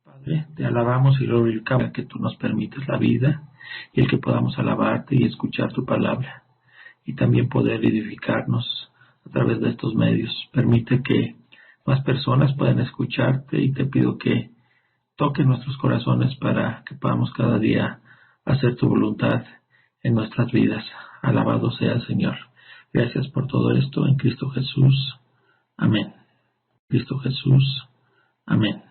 Padre, te alabamos y glorificamos que tú nos permites la vida y el que podamos alabarte y escuchar tu palabra y también poder edificarnos a través de estos medios. Permite que más personas puedan escucharte y te pido que toques nuestros corazones para que podamos cada día hacer tu voluntad en nuestras vidas. Alabado sea, Señor. Gracias por todo esto en Cristo Jesús. Amén. Cristo Jesús. Amén.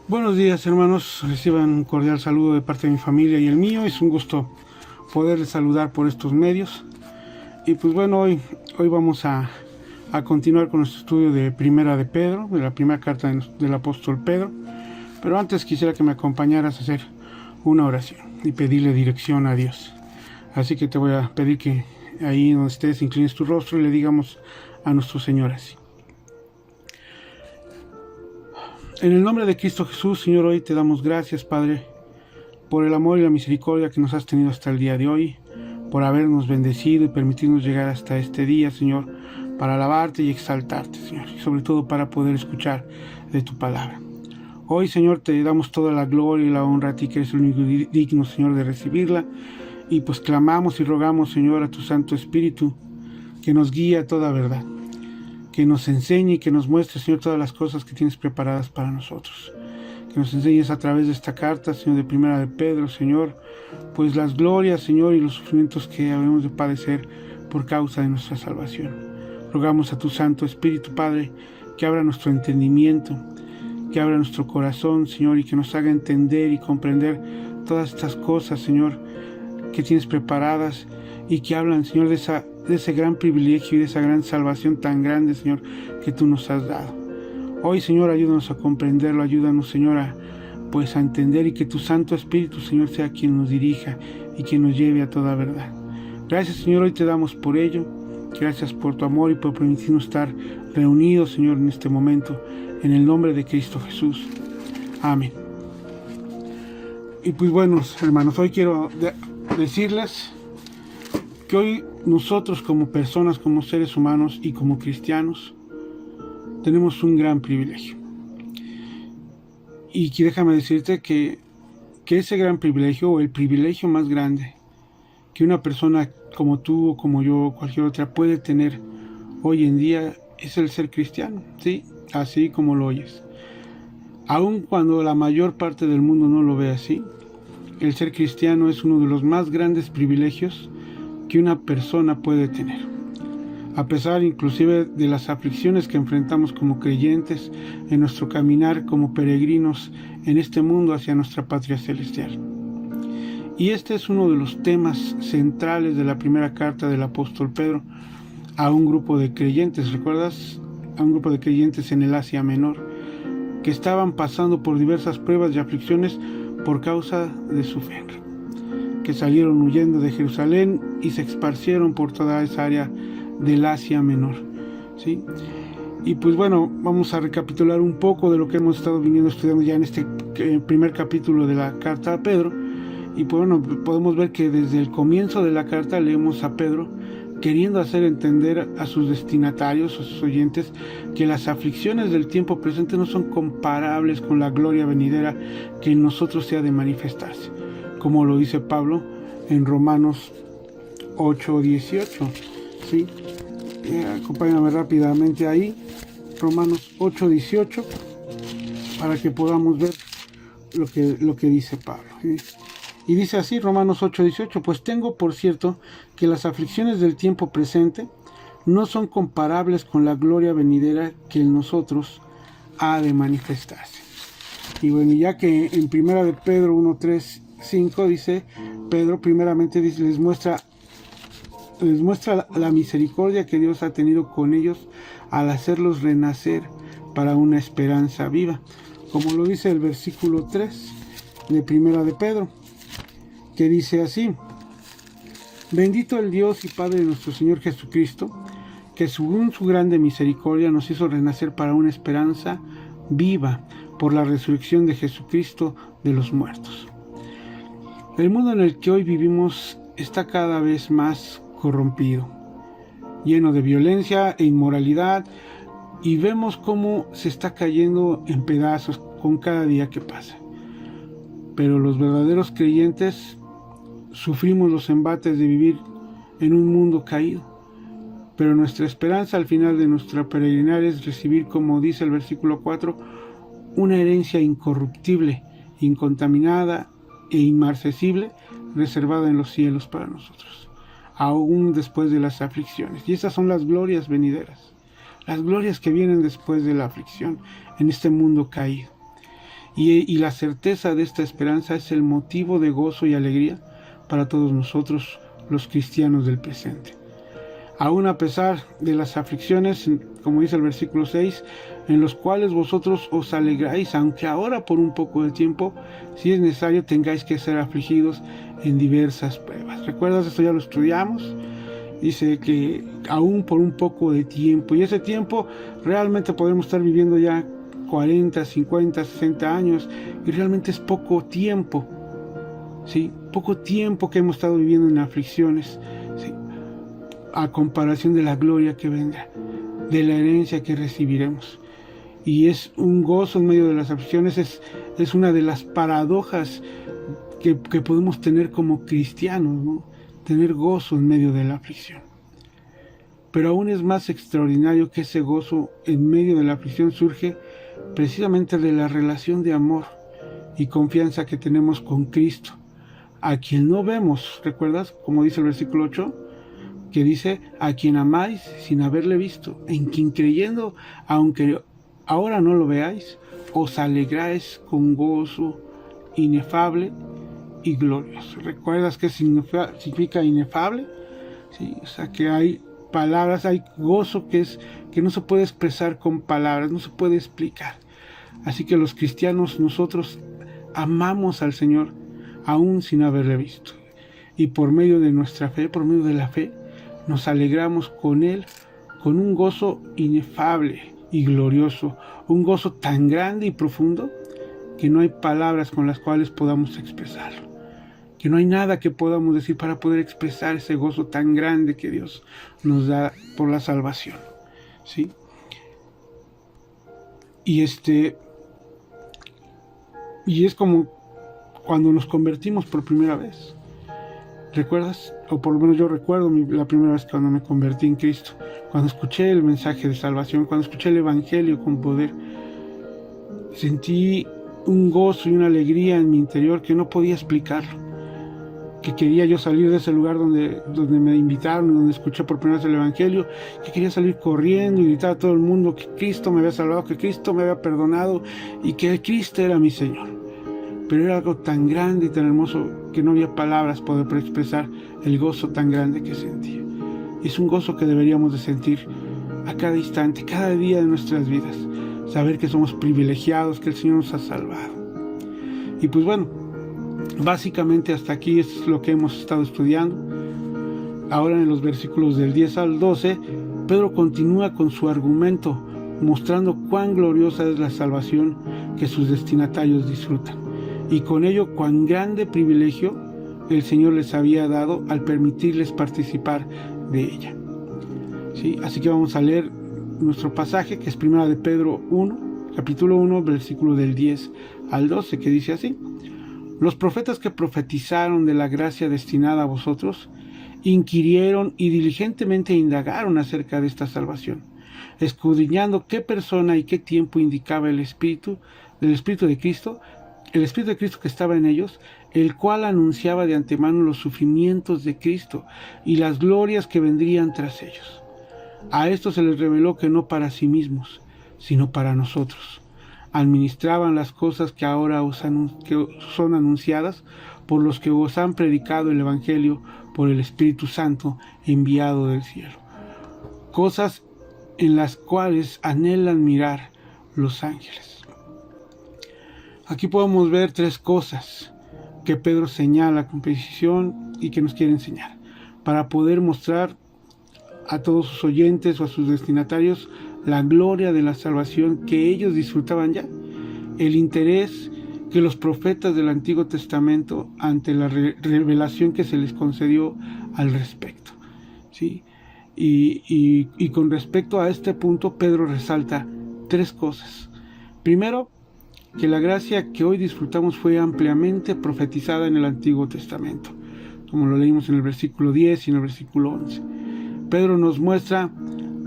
Buenos días, hermanos, reciban un cordial saludo de parte de mi familia y el mío. Es un gusto poderles saludar por estos medios. Y pues bueno, hoy vamos a continuar con nuestro estudio de Primera de Pedro, de la primera carta del apóstol Pedro. Pero antes quisiera que me acompañaras a hacer una oración y pedirle dirección a Dios. Así que te voy a pedir que ahí donde estés inclines tu rostro y le digamos a nuestro Señor así. En el nombre de Cristo Jesús, Señor, hoy te damos gracias, Padre, por el amor y la misericordia que nos has tenido hasta el día de hoy, por habernos bendecido y permitirnos llegar hasta este día, Señor, para alabarte y exaltarte, Señor, y sobre todo para poder escuchar de tu palabra. Hoy, Señor, te damos toda la gloria y la honra a ti, que eres el único digno, Señor, de recibirla, y pues clamamos y rogamos, Señor, a tu Santo Espíritu, que nos guíe a toda verdad, que nos enseñe y que nos muestre, Señor, todas las cosas que tienes preparadas para nosotros. Que nos enseñes a través de esta carta, Señor, de Primera de Pedro, Señor, pues las glorias, Señor, y los sufrimientos que habemos de padecer por causa de nuestra salvación. Rogamos a tu Santo Espíritu, Padre, que abra nuestro entendimiento, que abra nuestro corazón, Señor, y que nos haga entender y comprender todas estas cosas, Señor, que tienes preparadas y que hablan, Señor, de ese gran privilegio y de esa gran salvación tan grande, Señor, que tú nos has dado. Hoy, Señor, ayúdanos a comprenderlo, ayúdanos, Señor, a entender, y que tu Santo Espíritu, Señor, sea quien nos dirija y quien nos lleve a toda verdad. Gracias, Señor, hoy te damos por ello. Gracias por tu amor y por permitirnos estar reunidos, Señor, en este momento, en el nombre de Cristo Jesús. Amén. Y pues bueno, hermanos, hoy quiero decirles que hoy nosotros como personas, como seres humanos y como cristianos, tenemos un gran privilegio. Y déjame decirte que ese gran privilegio, o el privilegio más grande que una persona como tú o como yo o cualquier otra puede tener hoy en día, es el ser cristiano, ¿sí? Así como lo oyes. Aun cuando la mayor parte del mundo no lo ve así, el ser cristiano es uno de los más grandes privilegios que una persona puede tener. A pesar inclusive de las aflicciones que enfrentamos como creyentes en nuestro caminar como peregrinos en este mundo hacia nuestra patria celestial. Y este es uno de los temas centrales de la primera carta del apóstol Pedro a un grupo de creyentes, ¿recuerdas? A un grupo de creyentes en el Asia Menor, que estaban pasando por diversas pruebas y aflicciones por causa de su fe, que salieron huyendo de Jerusalén y se esparcieron por toda esa área del Asia Menor, ¿sí? Y pues bueno, vamos a recapitular un poco de lo que hemos estado viniendo estudiando ya en este primer capítulo de la carta a Pedro. Y pues bueno, podemos ver que desde el comienzo de la carta leemos a Pedro queriendo hacer entender a sus destinatarios, a sus oyentes, que las aflicciones del tiempo presente no son comparables con la gloria venidera que en nosotros se ha de manifestarse, como lo dice Pablo en Romanos 8:18, ¿sí? Acompáñame rápidamente ahí, Romanos 8:18, para que podamos ver lo que dice Pablo, ¿sí? Y dice así, Romanos 8:18, pues tengo por cierto que las aflicciones del tiempo presente no son comparables con la gloria venidera que en nosotros ha de manifestarse. Y bueno, ya que en primera de Pedro 1:3-5 dice, Pedro primeramente dice, les muestra la misericordia que Dios ha tenido con ellos al hacerlos renacer para una esperanza viva, como lo dice el versículo 3 de primera de Pedro, que dice así: bendito el Dios y Padre de nuestro Señor Jesucristo, que según su grande misericordia nos hizo renacer para una esperanza viva por la resurrección de Jesucristo de los muertos. El mundo en el que hoy vivimos está cada vez más corrompido, lleno de violencia e inmoralidad, y vemos cómo se está cayendo en pedazos con cada día que pasa. Pero los verdaderos creyentes sufrimos los embates de vivir en un mundo caído, pero nuestra esperanza al final de nuestra peregrinar es recibir, como dice el versículo 4, una herencia incorruptible, incontaminada e inmarcesible, reservada en los cielos para nosotros, aún después de las aflicciones. Y esas son las glorias venideras, las glorias que vienen después de la aflicción en este mundo caído. Y la certeza de esta esperanza es el motivo de gozo y alegría para todos nosotros, los cristianos del presente. Aún a pesar de las aflicciones, como dice el versículo 6, en los cuales vosotros os alegráis, aunque ahora por un poco de tiempo, si es necesario, tengáis que ser afligidos en diversas pruebas. ¿Recuerdas? Esto ya lo estudiamos. Dice que aún por un poco de tiempo, y ese tiempo realmente podemos estar viviendo ya 40, 50, 60 años, y realmente es poco tiempo, ¿sí? Poco tiempo que hemos estado viviendo en aflicciones, ¿sí? A comparación de la gloria que vendrá, de la herencia que recibiremos. Y es un gozo en medio de las aflicciones, es una de las paradojas que podemos tener como cristianos, ¿no? Tener gozo en medio de la aflicción. Pero aún es más extraordinario que ese gozo en medio de la aflicción surge precisamente de la relación de amor y confianza que tenemos con Cristo, a quien no vemos. ¿Recuerdas? Como dice el versículo 8, que dice, a quien amáis sin haberle visto, en quien creyendo, aunque ahora no lo veáis, os alegráis con gozo inefable y glorioso. ¿Recuerdas qué significa inefable? Sí, o sea, que hay palabras, hay gozo que no se puede expresar con palabras, no se puede explicar. Así que los cristianos, nosotros amamos al Señor aún sin haberle visto. Y por medio de nuestra fe, por medio de la fe, nos alegramos con Él, con un gozo inefable y glorioso, un gozo tan grande y profundo que no hay palabras con las cuales podamos expresarlo, que no hay nada que podamos decir para poder expresar ese gozo tan grande que Dios nos da por la salvación, ¿sí? Y es como cuando nos convertimos por primera vez. ¿Recuerdas? O por lo menos yo recuerdo la primera vez cuando me convertí en Cristo, cuando escuché el mensaje de salvación, cuando escuché el Evangelio con poder. Sentí un gozo y una alegría en mi interior que no podía explicarlo, que quería yo salir de ese lugar donde me invitaron, donde escuché por primera vez el Evangelio, que quería salir corriendo y gritar a todo el mundo que Cristo me había salvado, que Cristo me había perdonado y que Cristo era mi Señor. Pero era algo tan grande y tan hermoso que no había palabras para expresar el gozo tan grande que sentía. Es un gozo que deberíamos de sentir a cada instante, cada día de nuestras vidas. Saber que somos privilegiados, que el Señor nos ha salvado. Y pues bueno, básicamente hasta aquí es lo que hemos estado estudiando. Ahora en los versículos del 10 al 12, Pedro continúa con su argumento, mostrando cuán gloriosa es la salvación que sus destinatarios disfrutan, y con ello cuán grande privilegio el Señor les había dado al permitirles participar de ella. ¿Sí? Así que vamos a leer nuestro pasaje, que es 1 de Pedro 1, capítulo 1, versículo del 10 al 12, que dice así: Los profetas que profetizaron de la gracia destinada a vosotros, inquirieron y diligentemente indagaron acerca de esta salvación, escudriñando qué persona y qué tiempo indicaba el Espíritu de Cristo, el Espíritu de Cristo que estaba en ellos, el cual anunciaba de antemano los sufrimientos de Cristo y las glorias que vendrían tras ellos. A esto se les reveló que no para sí mismos, sino para nosotros administraban las cosas que ahora que son anunciadas por los que os han predicado el Evangelio por el Espíritu Santo enviado del cielo, cosas en las cuales anhelan mirar los ángeles. Aquí podemos ver tres cosas que Pedro señala con precisión y que nos quiere enseñar, para poder mostrar a todos sus oyentes o a sus destinatarios la gloria de la salvación que ellos disfrutaban ya, el interés que los profetas del Antiguo Testamento ante la revelación que se les concedió al respecto, ¿sí? Y con respecto a este punto, Pedro resalta tres cosas. Primero, que la gracia que hoy disfrutamos fue ampliamente profetizada en el Antiguo Testamento, como lo leímos en el versículo 10 y en el versículo 11. Pedro nos muestra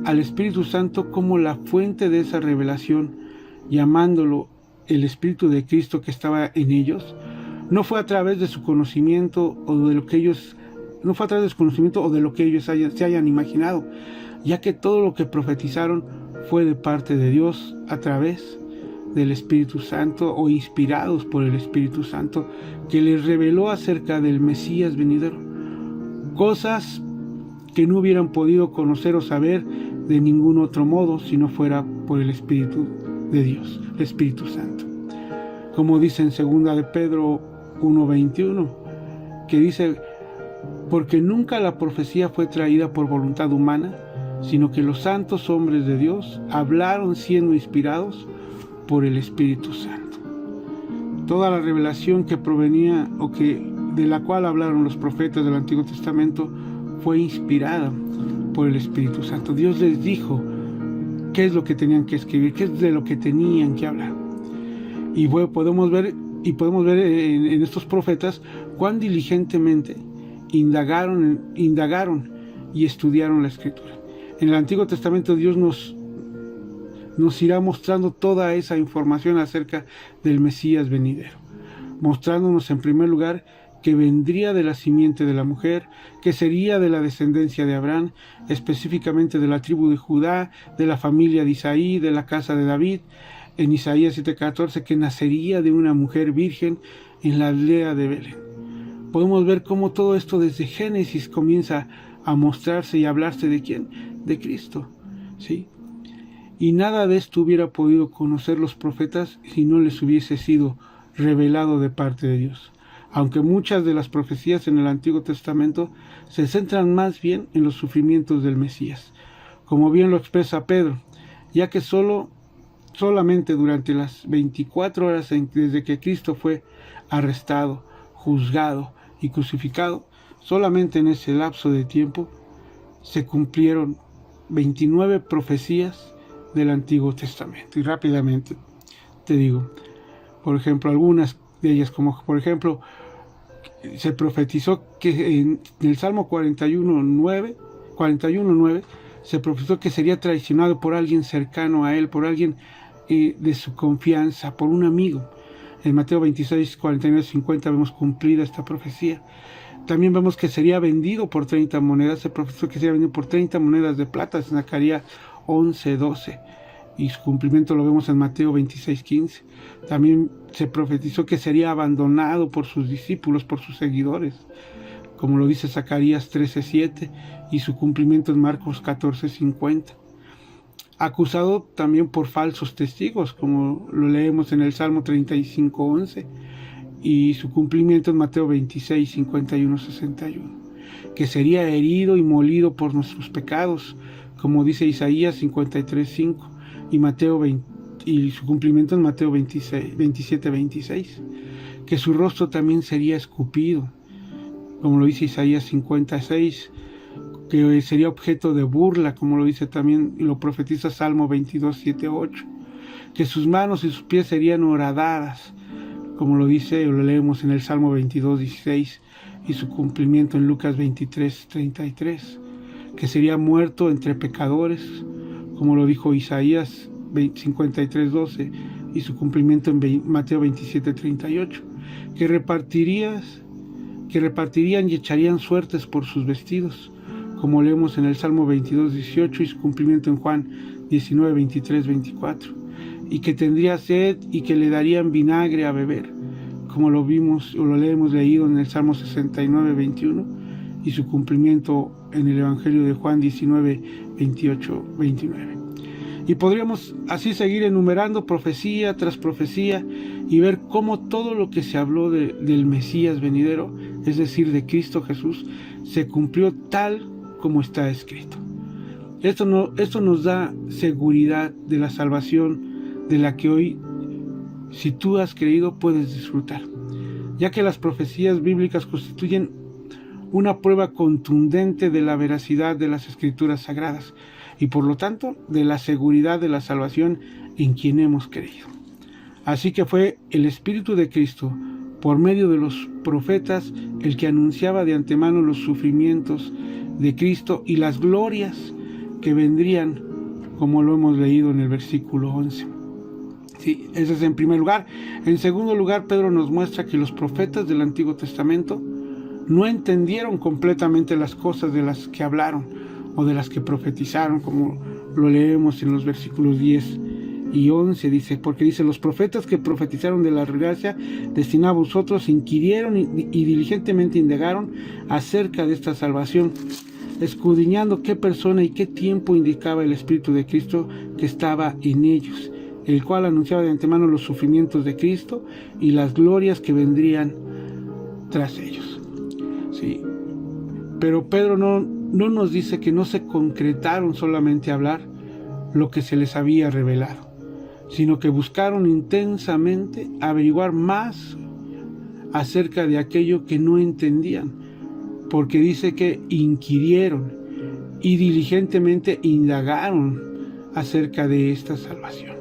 al Espíritu Santo como la fuente de esa revelación, llamándolo el Espíritu de Cristo que estaba en ellos. No fue a través de su conocimiento o de lo que ellos se hayan imaginado, ya que todo lo que profetizaron fue de parte de Dios a través del Espíritu Santo o inspirados por el Espíritu Santo, que les reveló acerca del Mesías venidero, cosas que no hubieran podido conocer o saber de ningún otro modo si no fuera por el Espíritu de Dios, el Espíritu Santo. Como dice en 2 de Pedro 1:21, que dice: porque nunca la profecía fue traída por voluntad humana, sino que los santos hombres de Dios hablaron siendo inspirados por el Espíritu Santo. Toda la revelación que provenía de la cual hablaron los profetas del Antiguo Testamento fue inspirada por el Espíritu Santo. Dios les dijo qué es lo que tenían que escribir, qué es de lo que tenían que hablar. Y bueno, podemos ver en estos profetas cuán diligentemente indagaron y estudiaron la Escritura. En el Antiguo Testamento Dios nos irá mostrando toda esa información acerca del Mesías venidero, mostrándonos en primer lugar que vendría de la simiente de la mujer, que sería de la descendencia de Abraham, específicamente de la tribu de Judá, de la familia de Isaí, de la casa de David, en Isaías 7:14, que nacería de una mujer virgen en la aldea de Belén. Podemos ver cómo todo esto desde Génesis comienza a mostrarse y a hablarse de ¿quién? De Cristo, ¿sí? Y nada de esto hubiera podido conocer los profetas si no les hubiese sido revelado de parte de Dios. Aunque muchas de las profecías en el Antiguo Testamento se centran más bien en los sufrimientos del Mesías, como bien lo expresa Pedro, ya que solamente durante las 24 horas desde que Cristo fue arrestado, juzgado y crucificado, solamente en ese lapso de tiempo se cumplieron 29 profecías del Antiguo Testamento. Y rápidamente te digo, por ejemplo, algunas de ellas, como por ejemplo, se profetizó que en el Salmo 41:9 se profetizó que sería traicionado por alguien cercano a él, por alguien de su confianza por un amigo. En Mateo 26, 49, 50 vemos cumplida esta profecía. También vemos que sería vendido por 30 monedas. Se profetizó que sería vendido por 30 monedas de plata, en Zacarías 11, 12. Y su cumplimiento lo vemos en Mateo 26, 15. También se profetizó que sería abandonado por sus discípulos, por sus seguidores, como lo dice Zacarías 13, 7, y su cumplimiento en Marcos 14, 50. Acusado también por falsos testigos, como lo leemos en el Salmo 35, 11, y su cumplimiento en Mateo 26, 51, 61, que sería herido y molido por nuestros pecados, como dice Isaías 53, 5, y Mateo 20, y su cumplimiento en Mateo 27, 26, que su rostro también sería escupido, como lo dice Isaías 56, que sería objeto de burla, como lo dice también y lo profetiza Salmo 22, 7, 8, que sus manos y sus pies serían horadadas, como lo dice o lo leemos en el Salmo 22, 16, y su cumplimiento en Lucas 23, 33, que sería muerto entre pecadores, como lo dijo Isaías 53, 12, y su cumplimiento en Mateo 27, 38, que repartirían y echarían suertes por sus vestidos, como leemos en el Salmo 22, 18, y su cumplimiento en Juan 19, 23, 24, y que tendría sed y que le darían vinagre a beber, como lo vimos o lo hemos leído en el Salmo 69, 21, y su cumplimiento en el Evangelio de Juan 19, 28, 29. Y podríamos así seguir enumerando profecía tras profecía y ver cómo todo lo que se habló del Mesías venidero, es decir, de Cristo Jesús, se cumplió tal como está escrito. Esto nos da seguridad de la salvación de la que hoy, si tú has creído, puedes disfrutar, ya que las profecías bíblicas constituyen una prueba contundente de la veracidad de las Escrituras sagradas y por lo tanto de la seguridad de la salvación en quien hemos creído. Así que fue el Espíritu de Cristo, por medio de los profetas, el que anunciaba de antemano los sufrimientos de Cristo y las glorias que vendrían, como lo hemos leído en el versículo 11. Sí, ese es en primer lugar. En segundo lugar, Pedro nos muestra que los profetas del Antiguo Testamento no entendieron completamente las cosas de las que hablaron o de las que profetizaron, como lo leemos en los versículos 10 y 11, dice, porque dice, los profetas que profetizaron de la gracia destinada a vosotros inquirieron y diligentemente indagaron acerca de esta salvación, escudriñando qué persona y qué tiempo indicaba el Espíritu de Cristo que estaba en ellos, el cual anunciaba de antemano los sufrimientos de Cristo y las glorias que vendrían tras ellos. Sí. Pero Pedro no nos dice que no se concretaron solamente a hablar lo que se les había revelado, sino que buscaron intensamente averiguar más acerca de aquello que no entendían, porque dice que inquirieron y diligentemente indagaron acerca de esta salvación.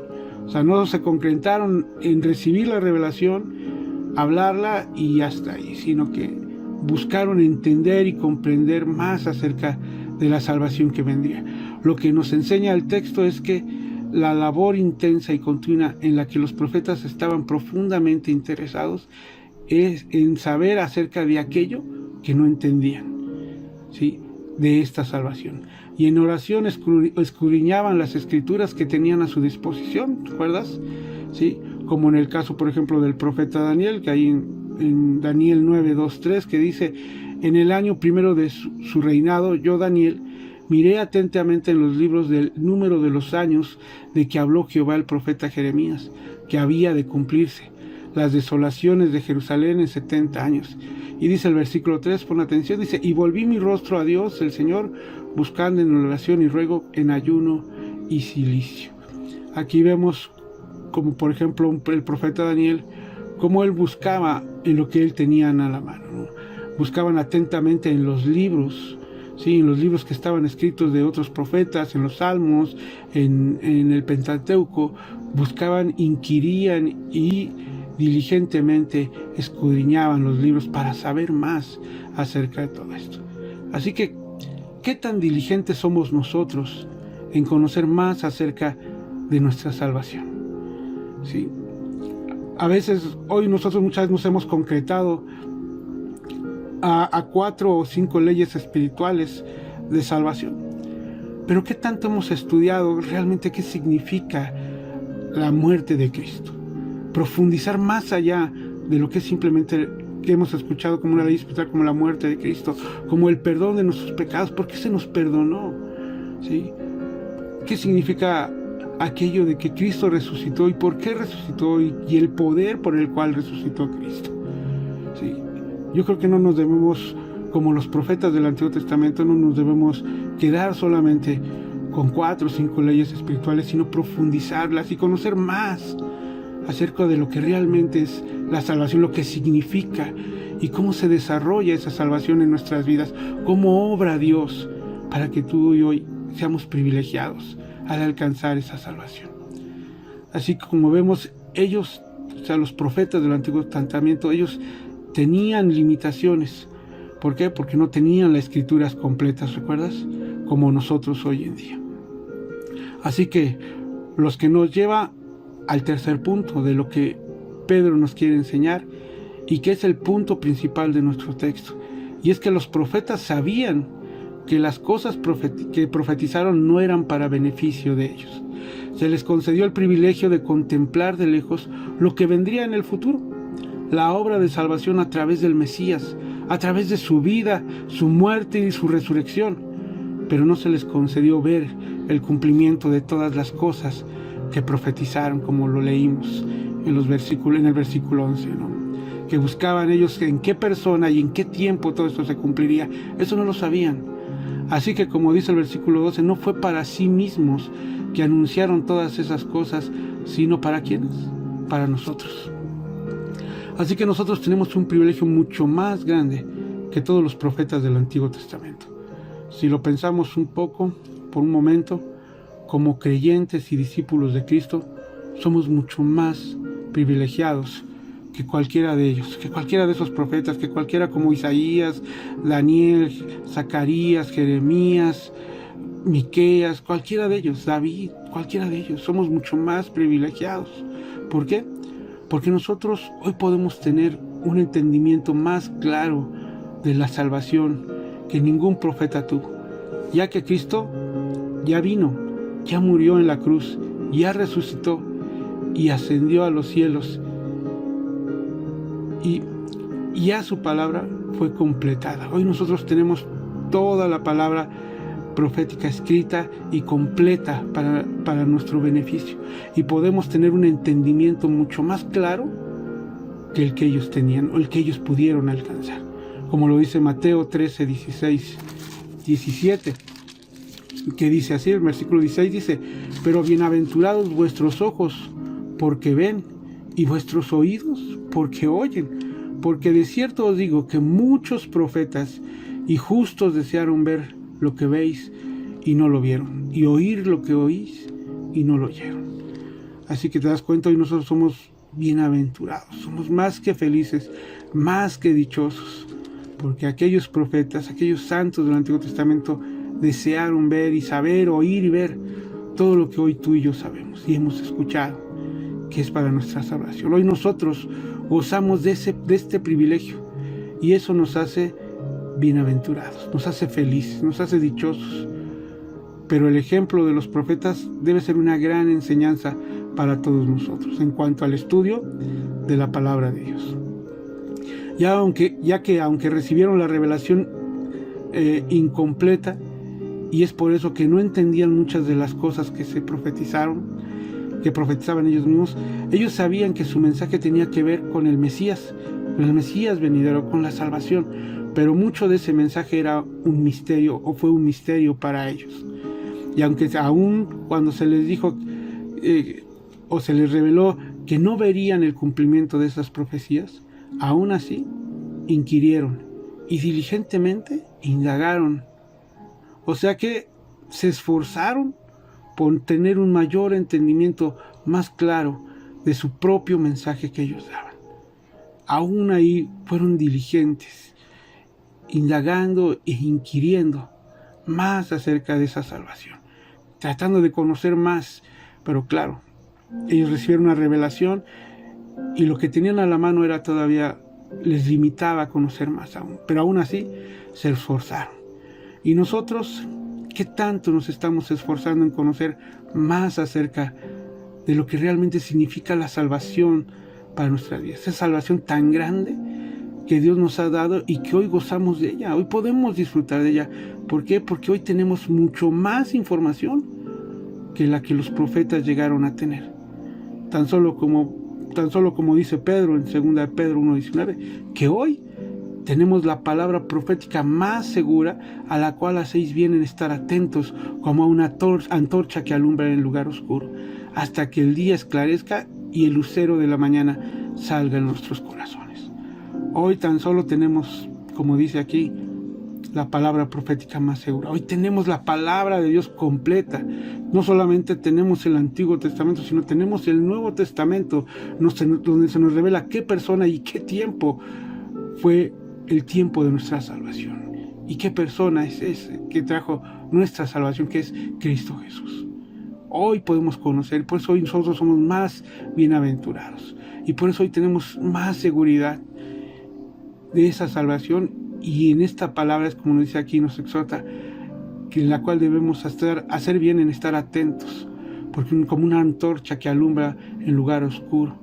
O sea, no se concretaron en recibir la revelación, hablarla y hasta ahí, sino que buscaron entender y comprender más acerca de la salvación que vendría. Lo que nos enseña el texto es que la labor intensa y continua en la que los profetas estaban profundamente interesados es en saber acerca de aquello que no entendían, ¿sí?, de esta salvación. Y en oración escudriñaban las escrituras que tenían a su disposición, ¿te acuerdas? ¿Sí? Como en el caso, por ejemplo, del profeta Daniel, que hay en Daniel 9, 2, 3, que dice, en el año primero de su reinado, yo, Daniel, miré atentamente en los libros del número de los años de que habló Jehová el profeta Jeremías, que había de cumplirse las desolaciones de Jerusalén en 70 años. Y dice el versículo 3, pon atención, dice, y volví mi rostro a Dios, el Señor, buscando en oración y ruego, en ayuno y cilicio. Aquí vemos como, por ejemplo, el profeta Daniel, cómo él buscaba en lo que él tenía a la mano, ¿no? Buscaban atentamente en los libros, ¿sí?, en los libros que estaban escritos de otros profetas, en los Salmos, en el Pentateuco, buscaban, inquirían y diligentemente escudriñaban los libros para saber más acerca de todo esto. Así que, ¿qué tan diligentes somos nosotros en conocer más acerca de nuestra salvación? ¿sí? A veces, hoy nosotros muchas veces nos hemos concretado a 4 o 5 leyes espirituales de salvación. Pero ¿qué tanto hemos estudiado realmente qué significa la muerte de Cristo? Profundizar más allá de lo que es simplemente que hemos escuchado como una ley espiritual, como la muerte de Cristo, como el perdón de nuestros pecados. ¿Por qué se nos perdonó? ¿Sí? ¿Qué significa aquello de que Cristo resucitó y por qué resucitó y el poder por el cual resucitó Cristo? ¿Sí? Yo creo que no nos debemos, como los profetas del Antiguo Testamento, no nos debemos quedar solamente con 4 o 5 leyes espirituales, sino profundizarlas y conocer más acerca de lo que realmente es la salvación, lo que significa y cómo se desarrolla esa salvación en nuestras vidas, cómo obra Dios para que tú y hoy seamos privilegiados al alcanzar esa salvación. Así que como vemos, ellos, o sea, los profetas del Antiguo Testamento, ellos tenían limitaciones. ¿Por qué? Porque no tenían las escrituras completas, ¿recuerdas? Como nosotros hoy en día. Así que los que nos lleva al tercer punto de lo que Pedro nos quiere enseñar y que es el punto principal de nuestro texto. Y es que los profetas sabían que las cosas que profetizaron no eran para beneficio de ellos. Se les concedió el privilegio de contemplar de lejos lo que vendría en el futuro, la obra de salvación a través del Mesías, a través de su vida, su muerte y su resurrección, pero no se les concedió ver el cumplimiento de todas las cosas que profetizaron, como lo leímos en el versículo 11, ¿no? Que buscaban ellos en qué persona y en qué tiempo todo esto se cumpliría. Eso no lo sabían. Así que, como dice el versículo 12, no fue para sí mismos que anunciaron todas esas cosas, sino para ¿quiénes? Para nosotros. Así que nosotros tenemos un privilegio mucho más grande que todos los profetas del Antiguo Testamento. Si lo pensamos un poco, por un momento, como creyentes y discípulos de Cristo, somos mucho más privilegiados que cualquiera de ellos, que cualquiera de esos profetas, que cualquiera como Isaías, Daniel, Zacarías, Jeremías, Miqueas, cualquiera de ellos, David, cualquiera de ellos. Somos mucho más privilegiados. ¿Por qué? Porque nosotros hoy podemos tener un entendimiento más claro de la salvación que ningún profeta tuvo, ya que Cristo ya vino, ya murió en la cruz, ya resucitó y ascendió a los cielos, y ya su palabra fue completada. Hoy nosotros tenemos toda la palabra profética escrita y completa para nuestro beneficio, y podemos tener un entendimiento mucho más claro que el que ellos tenían o el que ellos pudieron alcanzar, como lo dice Mateo 13, 16, 17, que dice así, el versículo 16 dice: pero bienaventurados vuestros ojos porque ven, y vuestros oídos porque oyen, porque de cierto os digo que muchos profetas y justos desearon ver lo que veis y no lo vieron, y oír lo que oís y no lo oyeron. Así que te das cuenta, hoy nosotros somos bienaventurados, somos más que felices, más que dichosos, porque aquellos profetas, aquellos santos del Antiguo Testamento desearon ver y saber, oír y ver todo lo que hoy tú y yo sabemos y hemos escuchado, que es para nuestra salvación. Hoy nosotros gozamos de este privilegio, y eso nos hace bienaventurados, nos hace felices, nos hace dichosos. Pero el ejemplo de los profetas debe ser una gran enseñanza para todos nosotros en cuanto al estudio de la palabra de Dios. Ya que aunque recibieron la revelación incompleta, y es por eso que no entendían muchas de las cosas que se profetizaban ellos mismos, ellos sabían que su mensaje tenía que ver con el Mesías venidero, con la salvación, pero mucho de ese mensaje era un misterio, o fue un misterio para ellos. Y aunque aún cuando se les dijo o se les reveló que no verían el cumplimiento de esas profecías, aún así inquirieron y diligentemente indagaron. O sea que se esforzaron por tener un mayor entendimiento más claro de su propio mensaje que ellos daban. Aún ahí fueron diligentes, indagando e inquiriendo más acerca de esa salvación, tratando de conocer más. Pero claro, Ellos recibieron una revelación y lo que tenían a la mano era todavía, les limitaba a conocer más aún, pero aún así se esforzaron. Y nosotros, ¿qué tanto nos estamos esforzando en conocer más acerca de lo que realmente significa la salvación para nuestras vidas? Esa salvación tan grande que Dios nos ha dado y que hoy gozamos de ella, hoy podemos disfrutar de ella. ¿Por qué? Porque hoy tenemos mucho más información que la que los profetas llegaron a tener. Tan solo como dice Pedro en 2 de Pedro 1:19, que hoy tenemos la palabra profética más segura, a la cual hacéis bien en estar atentos como a una antorcha que alumbra en el lugar oscuro, hasta que el día esclarezca y el lucero de la mañana salga en nuestros corazones. Hoy tan solo tenemos, como dice aquí, la palabra profética más segura. Hoy tenemos la palabra de Dios completa. No solamente tenemos el Antiguo Testamento, sino tenemos el Nuevo Testamento, donde se nos revela qué persona y qué tiempo fue el tiempo de nuestra salvación. Y qué persona es ese que trajo nuestra salvación, que es Cristo Jesús. Hoy podemos conocer, por eso hoy nosotros somos más bienaventurados. Y por eso hoy tenemos más seguridad de esa salvación. Y en esta palabra, es como nos dice aquí, nos exhorta, que en la cual debemos hacer bien en estar atentos, porque como una antorcha que alumbra en lugar oscuro,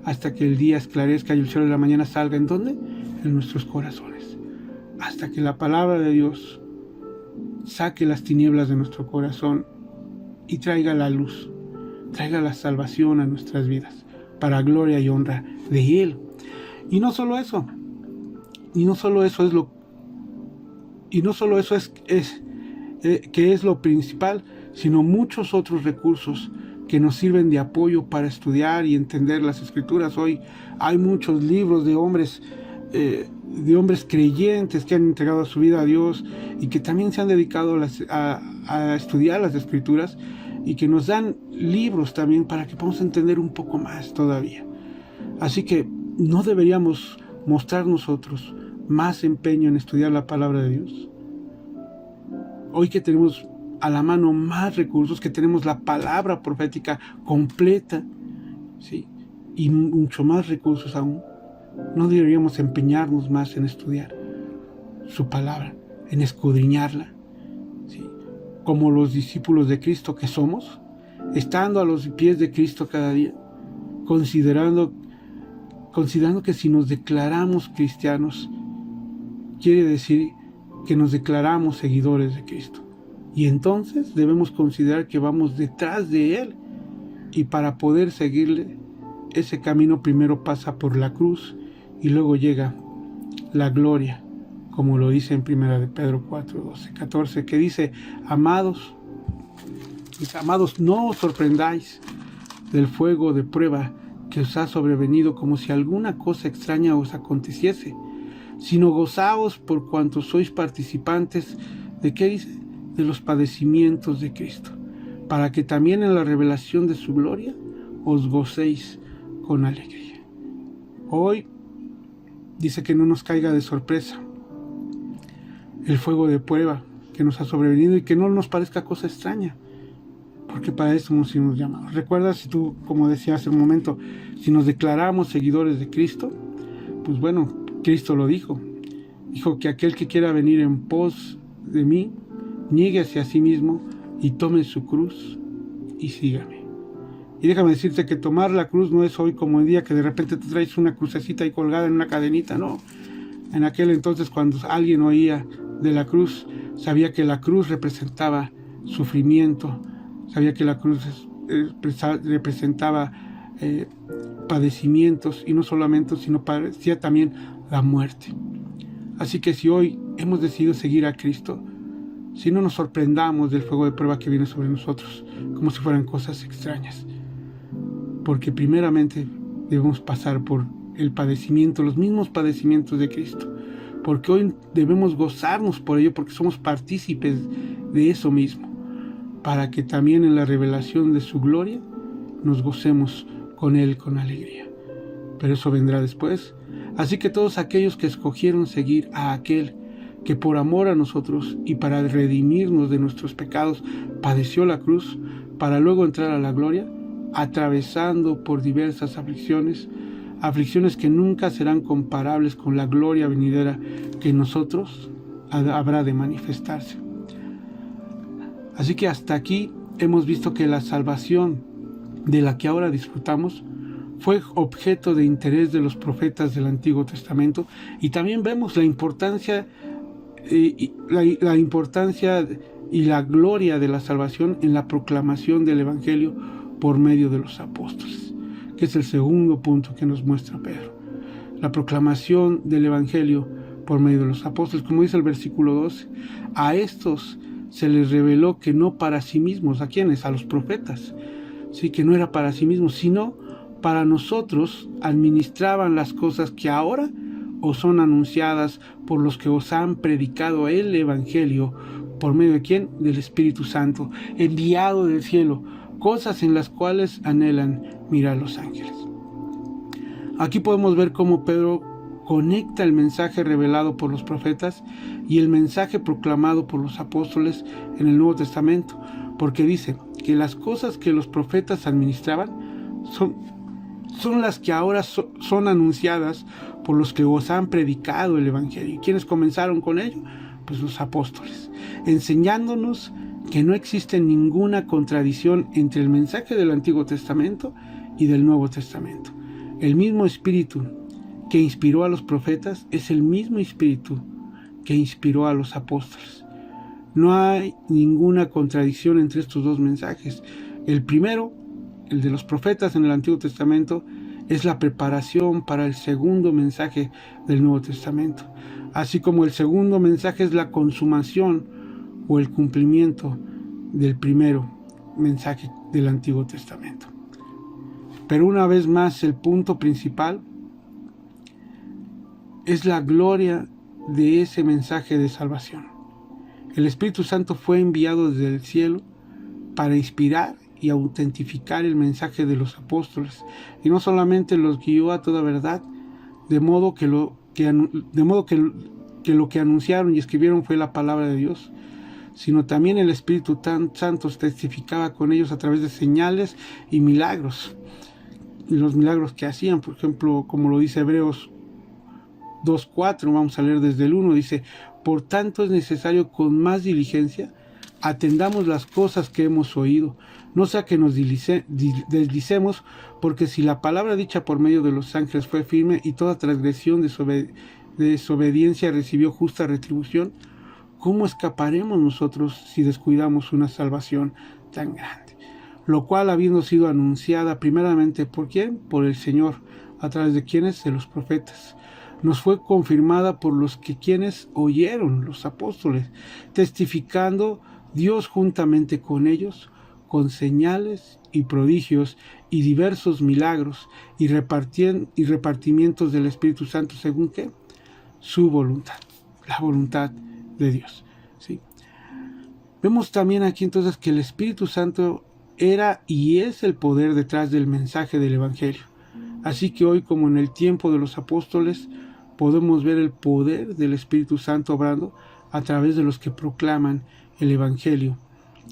hasta que el día esclarezca y el cielo de la mañana salga. ¿En dónde? En nuestros corazones. Hasta que la palabra de Dios saque las tinieblas de nuestro corazón y traiga la luz, traiga la salvación a nuestras vidas, para gloria y honra de Él. Y no solo eso es lo principal, sino muchos otros recursos que nos sirven de apoyo para estudiar y entender las Escrituras. Hoy hay muchos libros de hombres creyentes que han entregado su vida a Dios y que también se han dedicado a estudiar las Escrituras, y que nos dan libros también para que podamos entender un poco más todavía. Así que no deberíamos mostrar nosotros más empeño en estudiar la palabra de Dios. Hoy que tenemos a la mano más recursos, que tenemos la palabra profética completa, ¿sí?, y mucho más recursos aún, no deberíamos empeñarnos más en estudiar su palabra, en escudriñarla, ¿sí?, como los discípulos de Cristo que somos, estando a los pies de Cristo cada día, considerando que si nos declaramos cristianos, quiere decir que nos declaramos seguidores de Cristo. Y entonces debemos considerar que vamos detrás de Él. Y para poder seguirle, ese camino primero pasa por la cruz y luego llega la gloria, como lo dice en 1 de Pedro 4:12-14, que dice: Amados, no os sorprendáis del fuego de prueba que os ha sobrevenido como si alguna cosa extraña os aconteciese, sino gozaos por cuanto sois participantes de, ¿qué dice?, de los padecimientos de Cristo, para que también en la revelación de su gloria os gocéis con alegría. Hoy dice que no nos caiga de sorpresa el fuego de prueba que nos ha sobrevenido y que no nos parezca cosa extraña, porque para eso hemos sido llamados. Recuerda, si tú, como decía hace un momento, si nos declaramos seguidores de Cristo, pues bueno, Cristo lo dijo que aquel que quiera venir en pos de mí, niéguese a sí mismo y tome su cruz y sígame. Y déjame decirte que tomar la cruz no es hoy como el día que de repente te traes una crucecita ahí colgada en una cadenita, no. En aquel entonces, cuando alguien oía de la cruz, sabía que la cruz representaba sufrimiento, sabía que la cruz representaba padecimientos, y no solamente, sino parecía también la muerte. Así que si hoy hemos decidido seguir a Cristo, si no nos sorprendamos del fuego de prueba que viene sobre nosotros, como si fueran cosas extrañas, porque primeramente debemos pasar por el padecimiento, los mismos padecimientos de Cristo, porque hoy debemos gozarnos por ello, porque somos partícipes de eso mismo, para que también en la revelación de su gloria nos gocemos con Él con alegría. Pero eso vendrá después. Así que todos aquellos que escogieron seguir a aquel que por amor a nosotros y para redimirnos de nuestros pecados padeció la cruz, para luego entrar a la gloria, atravesando por diversas aflicciones, aflicciones que nunca serán comparables con la gloria venidera que en nosotros habrá de manifestarse. Así que hasta aquí hemos visto que la salvación de la que ahora disfrutamos fue objeto de interés de los profetas del Antiguo Testamento, y también vemos la importancia y la gloria de la salvación en la proclamación del Evangelio por medio de los apóstoles, que es el segundo punto que nos muestra Pedro. La proclamación del Evangelio por medio de los apóstoles, como dice el versículo 12, a estos se les reveló que no para sí mismos. ¿A quiénes? A los profetas. Sí, que no era para sí mismos, sino para nosotros administraban las cosas que ahora os son anunciadas por los que os han predicado el Evangelio. ¿Por medio de quién? Del Espíritu Santo, enviado del cielo, cosas en las cuales anhelan mirar los ángeles. Aquí podemos ver cómo Pedro conecta el mensaje revelado por los profetas y el mensaje proclamado por los apóstoles en el Nuevo Testamento, porque dice que las cosas que los profetas administraban son las que ahora son anunciadas por los que os han predicado el Evangelio. ¿Y quiénes comenzaron con ello? Pues los apóstoles, enseñándonos que no existe ninguna contradicción entre el mensaje del Antiguo Testamento y del Nuevo Testamento. El mismo Espíritu que inspiró a los profetas es el mismo Espíritu que inspiró a los apóstoles. No hay ninguna contradicción entre estos dos mensajes. El primero, el de los profetas en el Antiguo Testamento, es la preparación para el segundo mensaje del Nuevo Testamento, así como el segundo mensaje es la consumación o el cumplimiento del primero mensaje del Antiguo Testamento. Pero una vez más, el punto principal es la gloria de ese mensaje de salvación. El Espíritu Santo fue enviado desde el cielo para inspirar y autentificar el mensaje de los apóstoles, y no solamente los guió a toda verdad, de modo que lo que anunciaron y escribieron fue la palabra de Dios, sino también el Espíritu Santo testificaba con ellos a través de señales y milagros. Y los milagros que hacían, por ejemplo, como lo dice Hebreos 2:4, vamos a leer desde el 1, dice: por tanto es necesario con más diligencia atendamos las cosas que hemos oído, no sea que nos deslicemos, porque si la palabra dicha por medio de los ángeles fue firme y toda transgresión de desobediencia recibió justa retribución, ¿cómo escaparemos nosotros si descuidamos una salvación tan grande? Lo cual, habiendo sido anunciada primeramente ¿por quién? Por el Señor, a través de quienes, de los profetas, nos fue confirmada por los que quienes oyeron, los apóstoles, testificando Dios juntamente con ellos, con señales y prodigios y diversos milagros y repartimientos del Espíritu Santo, según ¿qué? Su voluntad, la voluntad de Dios. ¿Sí? Vemos también aquí entonces que el Espíritu Santo era y es el poder detrás del mensaje del Evangelio. Así que hoy, como en el tiempo de los apóstoles, podemos ver el poder del Espíritu Santo obrando a través de los que proclaman el Evangelio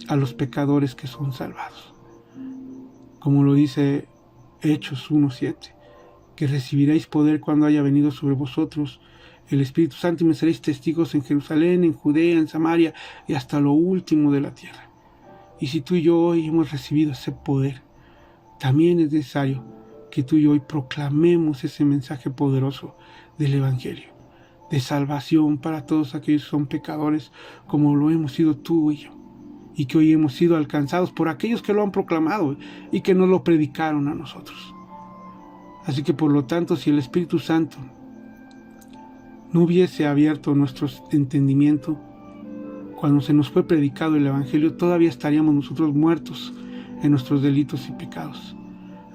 a los pecadores que son salvados. Como lo dice Hechos 1:7, que recibiréis poder cuando haya venido sobre vosotros el Espíritu Santo y me seréis testigos en Jerusalén, en Judea, en Samaria y hasta lo último de la tierra. Y si tú y yo hoy hemos recibido ese poder, también es necesario que tú y yo hoy proclamemos ese mensaje poderoso del Evangelio, de salvación para todos aquellos que son pecadores, como lo hemos sido tú y yo, y que hoy hemos sido alcanzados por aquellos que lo han proclamado y que nos lo predicaron a nosotros. Así que por lo tanto, si el Espíritu Santo no hubiese abierto nuestro entendimiento cuando se nos fue predicado el Evangelio, todavía estaríamos nosotros muertos en nuestros delitos y pecados.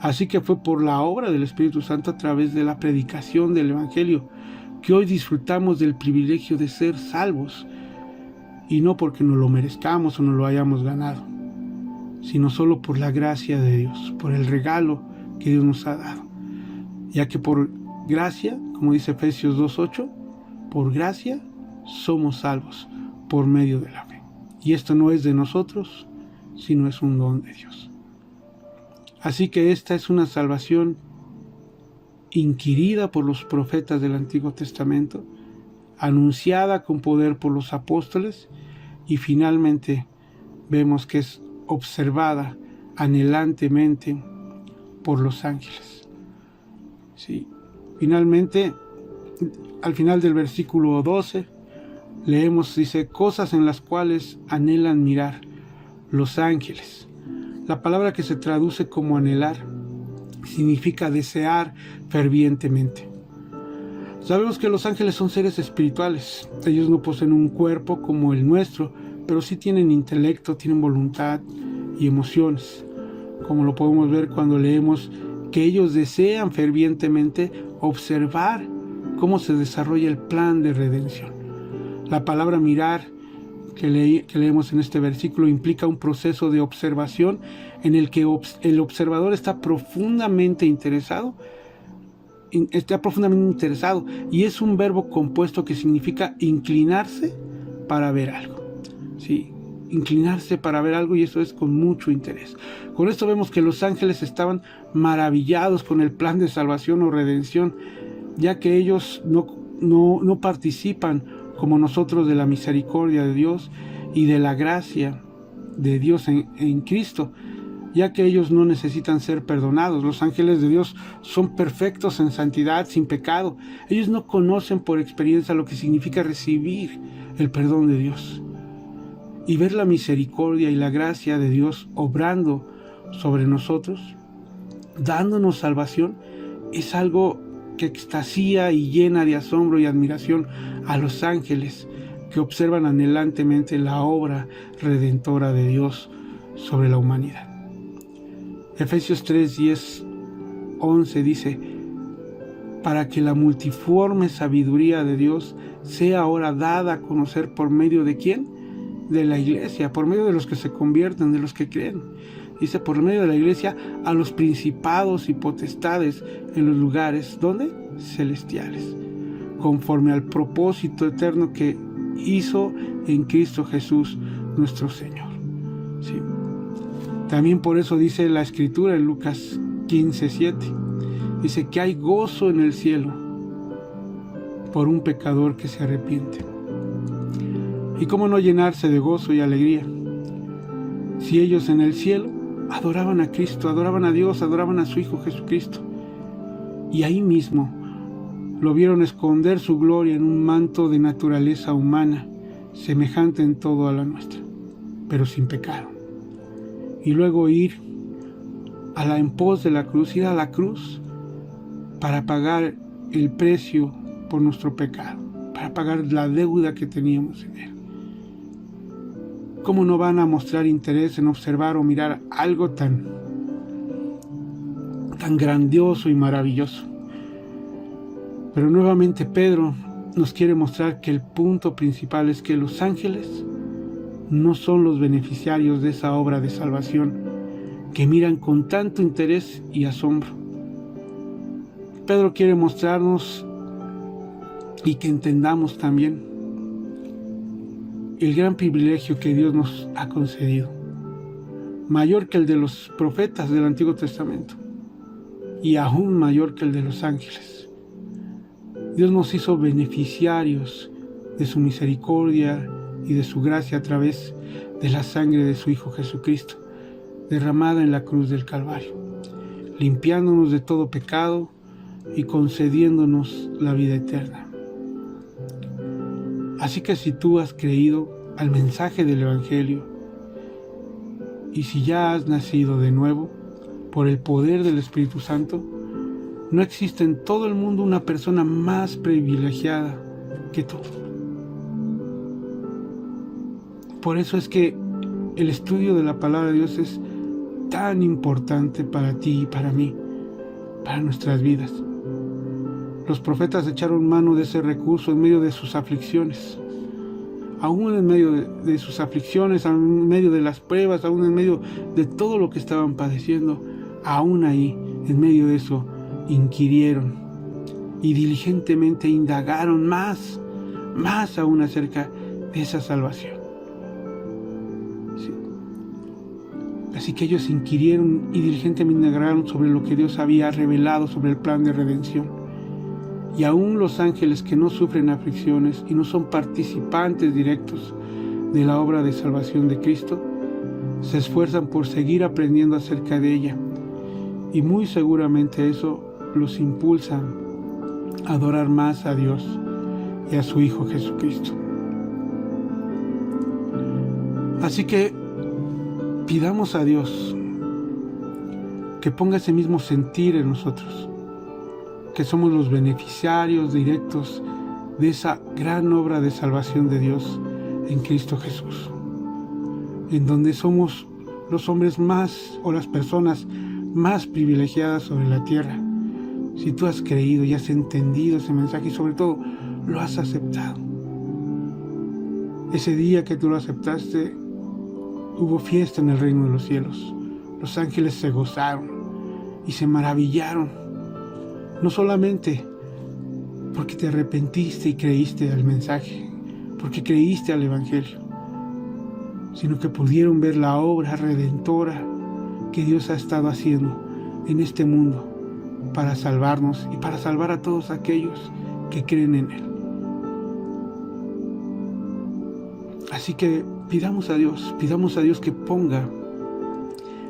Así que fue por la obra del Espíritu Santo a través de la predicación del Evangelio que hoy disfrutamos del privilegio de ser salvos, y no porque nos lo merezcamos o nos lo hayamos ganado, sino solo por la gracia de Dios, por el regalo que Dios nos ha dado. Ya que por gracia, como dice Efesios 2:8, por gracia somos salvos por medio de la fe. Y esto no es de nosotros, sino es un don de Dios. Así que esta es una salvación inquirida por los profetas del Antiguo Testamento, anunciada con poder por los apóstoles y finalmente vemos que es observada anhelantemente por los ángeles. Sí. Finalmente, al final del versículo 12, leemos, dice, cosas en las cuales anhelan mirar los ángeles. La palabra que se traduce como anhelar significa desear fervientemente. Sabemos que los ángeles son seres espirituales. Ellos no poseen un cuerpo como el nuestro, pero sí tienen intelecto, tienen voluntad y emociones, como lo podemos ver cuando leemos que ellos desean fervientemente observar cómo se desarrolla el plan de redención. La palabra mirar que leemos en este versículo implica un proceso de observación en el que el observador está profundamente interesado y es un verbo compuesto que significa inclinarse para ver algo. Sí, inclinarse para ver algo, y eso es con mucho interés. Con esto vemos que los ángeles estaban maravillados con el plan de salvación o redención, ya que ellos no participan como nosotros de la misericordia de Dios y de la gracia de Dios en Cristo, ya que ellos no necesitan ser perdonados. Los ángeles de Dios son perfectos en santidad, sin pecado. Ellos no conocen por experiencia lo que significa recibir el perdón de Dios. Y ver la misericordia y la gracia de Dios obrando sobre nosotros, dándonos salvación, es algo que extasía y llena de asombro y admiración a los ángeles que observan anhelantemente la obra redentora de Dios sobre la humanidad. Efesios 3, 10, 11 dice, para que la multiforme sabiduría de Dios sea ahora dada a conocer por medio de ¿quién? De la iglesia, por medio de los que se convierten, de los que creen. Dice, por medio de la iglesia, a los principados y potestades en los lugares, ¿dónde? Celestiales, conforme al propósito eterno que hizo en Cristo Jesús, nuestro Señor. Sí. También por eso dice la Escritura en Lucas 15:7, dice que hay gozo en el cielo por un pecador que se arrepiente. ¿Y cómo no llenarse de gozo y alegría? Si ellos en el cielo adoraban a Cristo, adoraban a Dios, adoraban a su Hijo Jesucristo. Y ahí mismo lo vieron esconder su gloria en un manto de naturaleza humana, semejante en todo a la nuestra, pero sin pecado. Y luego ir en pos de la cruz, ir a la cruz para pagar el precio por nuestro pecado, para pagar la deuda que teníamos en Él. ¿Cómo no van a mostrar interés en observar o mirar algo tan grandioso y maravilloso? Pero nuevamente Pedro nos quiere mostrar que el punto principal es que los ángeles no son los beneficiarios de esa obra de salvación que miran con tanto interés y asombro. Pedro quiere mostrarnos y que entendamos también el gran privilegio que Dios nos ha concedido, mayor que el de los profetas del Antiguo Testamento y aún mayor que el de los ángeles. Dios nos hizo beneficiarios de su misericordia y de su gracia a través de la sangre de su Hijo Jesucristo, derramada en la cruz del Calvario, limpiándonos de todo pecado y concediéndonos la vida eterna. Así que si tú has creído al mensaje del Evangelio y si ya has nacido de nuevo por el poder del Espíritu Santo, no existe en todo el mundo una persona más privilegiada que tú. Por eso es que el estudio de la palabra de Dios es tan importante para ti y para mí, para nuestras vidas. Los profetas echaron mano de ese recurso en medio de sus aflicciones. Aún en medio de sus aflicciones, aún en medio de las pruebas, aún en medio de todo lo que estaban padeciendo, aún ahí, en medio de eso, inquirieron y diligentemente indagaron más aún acerca de esa salvación. Sí. Así que ellos inquirieron y diligentemente indagaron sobre lo que Dios había revelado sobre el plan de redención. Y aún los ángeles que no sufren aflicciones y no son participantes directos de la obra de salvación de Cristo, se esfuerzan por seguir aprendiendo acerca de ella. Y muy seguramente eso los impulsa a adorar más a Dios y a su Hijo Jesucristo. Así que pidamos a Dios que ponga ese mismo sentir en nosotros, que somos los beneficiarios directos de esa gran obra de salvación de Dios en Cristo Jesús, en donde somos los hombres más o las personas más privilegiadas sobre la tierra. Si tú has creído y has entendido ese mensaje y sobre todo lo has aceptado. Ese día que tú lo aceptaste, hubo fiesta en el reino de los cielos. Los ángeles se gozaron y se maravillaron, no solamente porque te arrepentiste y creíste al mensaje, porque creíste al Evangelio, sino que pudieron ver la obra redentora que Dios ha estado haciendo en este mundo para salvarnos y para salvar a todos aquellos que creen en Él. Así que pidamos a Dios que ponga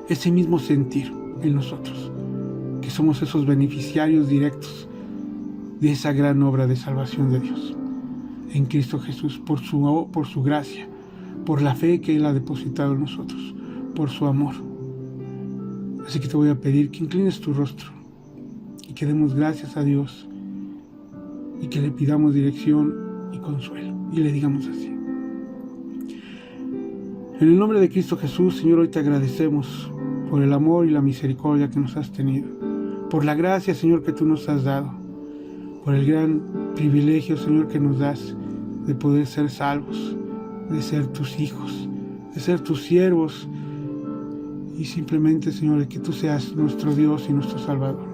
ese mismo sentir en nosotros, que somos esos beneficiarios directos de esa gran obra de salvación de Dios en Cristo Jesús, por su gracia, por la fe que Él ha depositado en nosotros, por su amor. Así que te voy a pedir que inclines tu rostro y que demos gracias a Dios y que le pidamos dirección y consuelo y le digamos así: en el nombre de Cristo Jesús, Señor, hoy te agradecemos por el amor y la misericordia que nos has tenido, por la gracia, Señor, que tú nos has dado, por el gran privilegio, Señor, que nos das de poder ser salvos, de ser tus hijos, de ser tus siervos y simplemente, Señor, de que tú seas nuestro Dios y nuestro Salvador.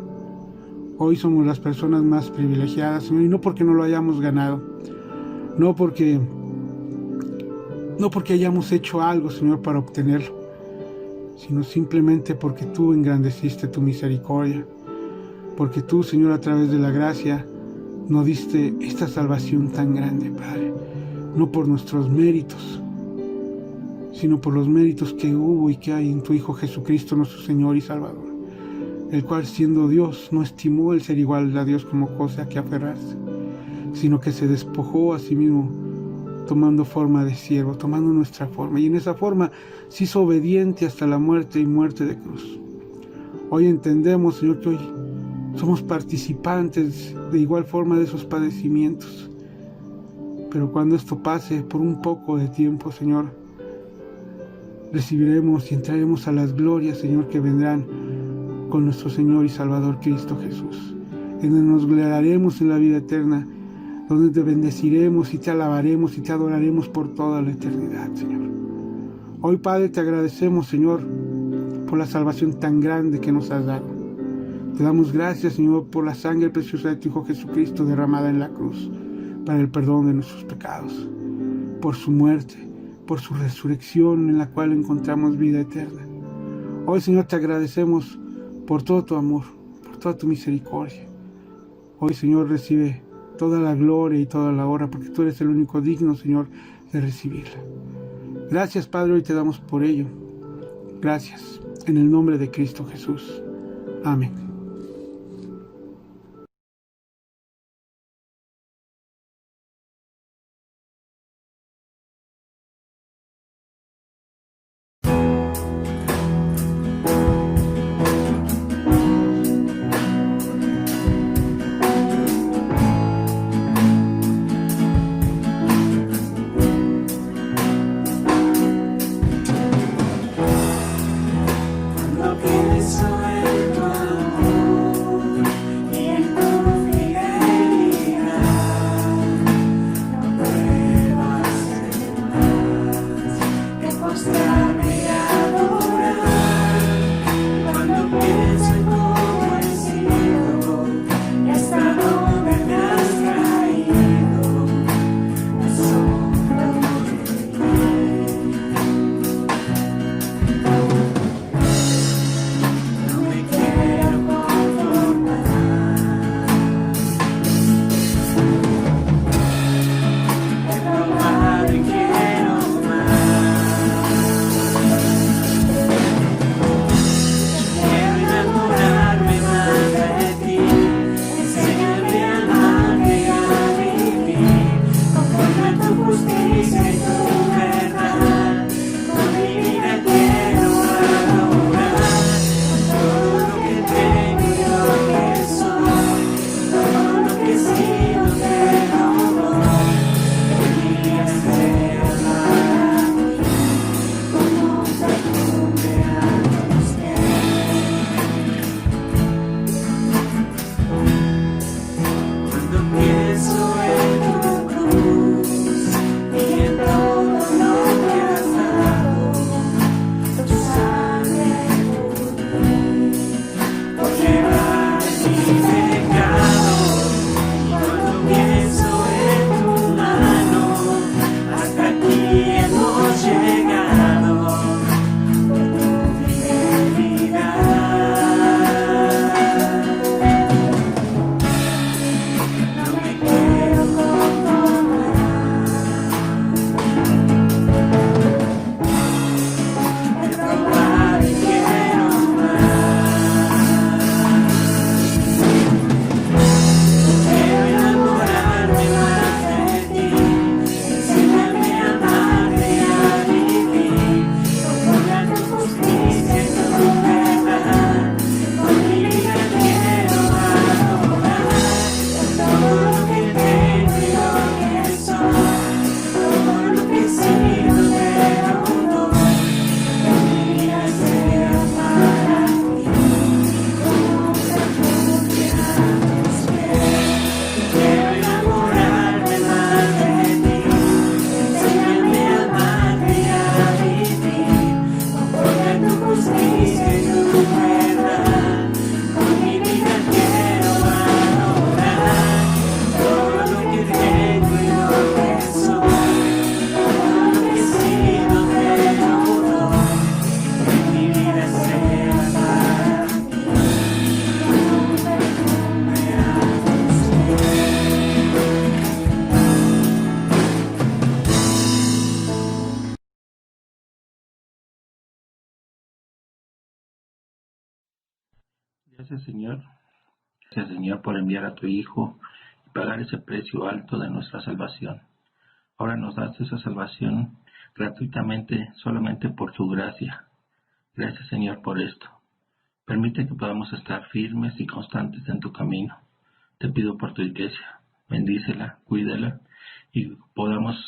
Hoy somos las personas más privilegiadas, Señor, y no porque no lo hayamos ganado, no porque hayamos hecho algo, Señor, para obtenerlo, sino simplemente porque tú engrandeciste tu misericordia, porque tú, Señor, a través de la gracia, nos diste esta salvación tan grande, Padre, no por nuestros méritos, sino por los méritos que hubo y que hay en tu Hijo Jesucristo, nuestro Señor y Salvador, el cual, siendo Dios, no estimó el ser igual a Dios como cosa a que aferrarse, sino que se despojó a sí mismo, tomando forma de siervo, tomando nuestra forma, y en esa forma se hizo obediente hasta la muerte y muerte de cruz. Hoy entendemos, Señor, que hoy somos participantes de igual forma de esos padecimientos, pero cuando esto pase por un poco de tiempo, Señor, recibiremos y entraremos a las glorias, Señor, que vendrán con nuestro Señor y Salvador Cristo Jesús, en donde nos gloriaremos en la vida eterna, donde te bendeciremos y te alabaremos y te adoraremos por toda la eternidad, Señor. Hoy, Padre, te agradecemos, Señor, por la salvación tan grande que nos has dado. Te damos gracias, Señor, por la sangre preciosa de tu Hijo Jesucristo derramada en la cruz para el perdón de nuestros pecados, por su muerte, por su resurrección en la cual encontramos vida eterna. Hoy, Señor, te agradecemos por todo tu amor, por toda tu misericordia. Hoy, Señor, recibe toda la gloria y toda la honra, porque tú eres el único digno, Señor, de recibirla. Gracias, Padre, hoy te damos por ello. Gracias, en el nombre de Cristo Jesús. Amén. Cuando pienso en tu amor, Gracias, Señor. Gracias, Señor, por enviar a tu Hijo y pagar ese precio alto de nuestra salvación. Ahora nos das esa salvación gratuitamente, solamente por tu gracia. Gracias, Señor, por esto. Permite que podamos estar firmes y constantes en tu camino. Te pido por tu iglesia. Bendícela, cuídala y podamos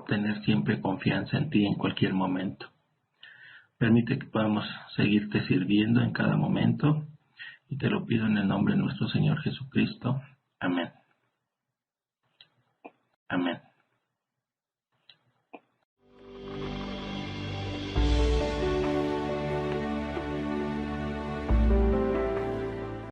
tener siempre confianza en ti en cualquier momento. Permite que podamos seguirte sirviendo en cada momento y te lo pido en el nombre de nuestro Señor Jesucristo. Amén. Amén.